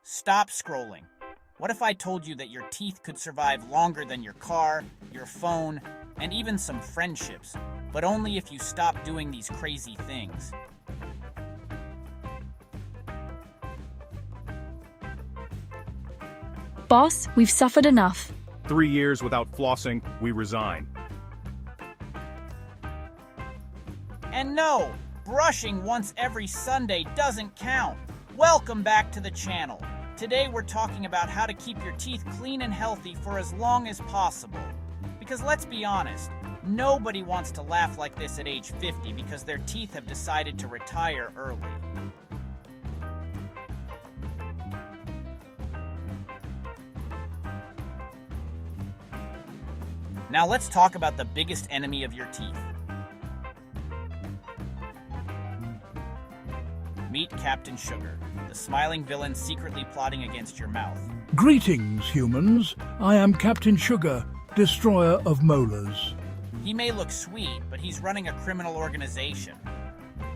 Stop scrolling. What if I told you that your teeth could survive longer than your car, your phone, and even some friendships, but only if you stop doing these crazy things? Boss, we've suffered enough. 3 years without flossing, we resign. And no, brushing once every Sunday doesn't count. Welcome back to the channel. Today we're talking about how to keep your teeth clean and healthy for as long as possible. Because let's be honest, nobody wants to laugh like this at age 50 because their teeth have decided to retire early. Now let's talk about the biggest enemy of your teeth. Meet Captain Sugar, the smiling villain secretly plotting against your mouth. Greetings, humans. I am Captain Sugar, destroyer of molars. He may look sweet, but he's running a criminal organization.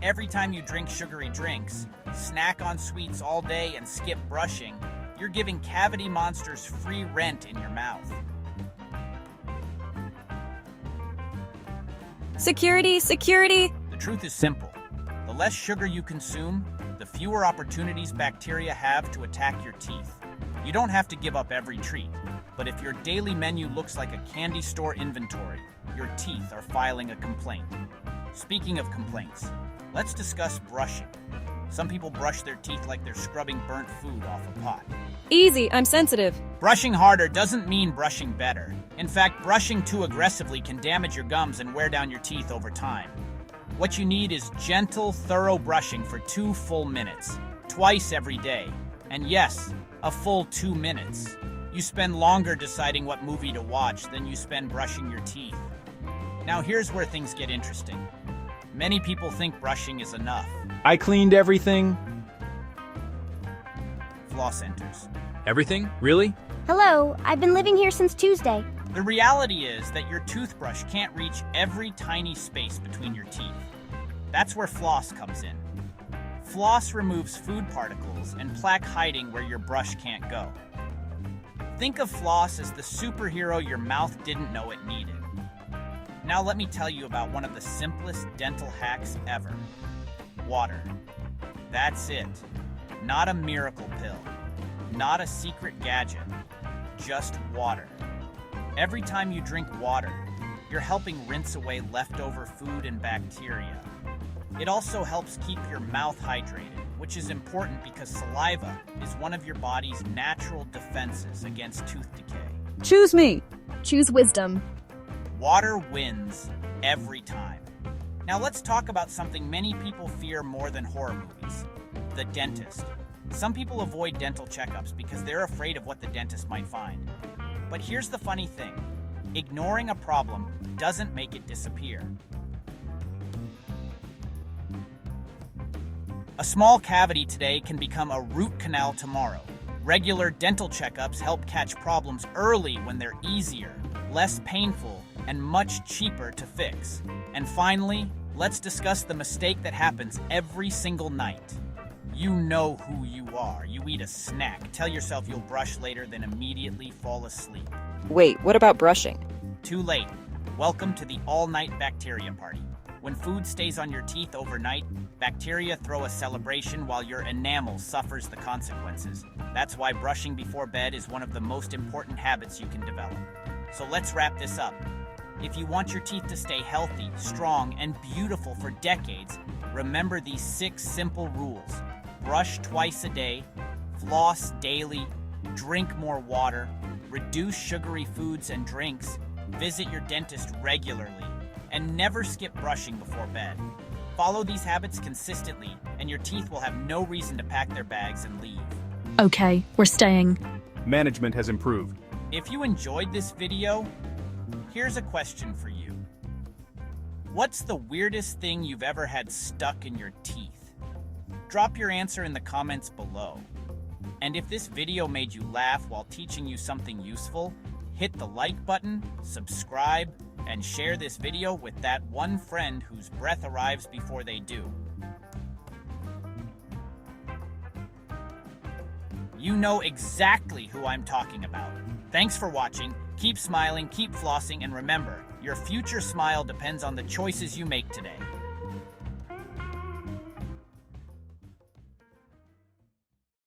Every time you drink sugary drinks, snack on sweets all day, and skip brushing, you're giving cavity monsters free rent in your mouth. Security, security! The truth is simple. The less sugar you consume, the fewer opportunities bacteria have to attack your teeth. You don't have to give up every treat, but if your daily menu looks like a candy store inventory, your teeth are filing a complaint. Speaking of complaints, let's discuss brushing. Some people brush their teeth like they're scrubbing burnt food off a pot. Easy, I'm sensitive. Brushing harder doesn't mean brushing better. In fact, brushing too aggressively can damage your gums and wear down your teeth over time. What you need is gentle, thorough brushing for 2 full minutes, twice every day. And yes, a full 2 minutes. You spend longer deciding what movie to watch than you spend brushing your teeth. Now here's where things get interesting. Many people think brushing is enough. I cleaned everything. Floss enters. Everything? Really? Hello, I've been living here since Tuesday. The reality is that your toothbrush can't reach every tiny space between your teeth. That's where floss comes in. Floss removes food particles and plaque hiding where your brush can't go. Think of floss as the superhero your mouth didn't know it needed. Now let me tell you about one of the simplest dental hacks ever. Water. That's it. Not a miracle pill. Not a secret gadget. Just water. Every time you drink water, you're helping rinse away leftover food and bacteria. It also helps keep your mouth hydrated, which is important because saliva is one of your body's natural defenses against tooth decay. Choose me. Choose wisdom. Water wins every time. Now let's talk about something many people fear more than horror movies: the dentist. Some people avoid dental checkups because they're afraid of what the dentist might find. But here's the funny thing. Ignoring a problem doesn't make it disappear. A small cavity today can become a root canal tomorrow. Regular dental checkups help catch problems early when they're easier, less painful, and much cheaper to fix. And finally, let's discuss the mistake that happens every single night. You know who you are. You eat a snack, tell yourself you'll brush later, then immediately fall asleep. Wait, what about brushing? Too late. Welcome to the all-night bacteria party. When food stays on your teeth overnight, bacteria throw a celebration while your enamel suffers the consequences. That's why brushing before bed is one of the most important habits you can develop. So let's wrap this up. If you want your teeth to stay healthy, strong, and beautiful for decades, remember these 6 simple rules. Brush twice a day, floss daily, drink more water, reduce sugary foods and drinks, visit your dentist regularly, and never skip brushing before bed. Follow these habits consistently, and your teeth will have no reason to pack their bags and leave. Okay, we're staying. Management has improved. If you enjoyed this video, here's a question for you. What's the weirdest thing you've ever had stuck in your teeth? Drop your answer in the comments below. And if this video made you laugh while teaching you something useful, hit the like button, subscribe, and share this video with that one friend whose breath arrives before they do. You know exactly who I'm talking about. Thanks for watching. Keep smiling, keep flossing, and remember, your future smile depends on the choices you make today.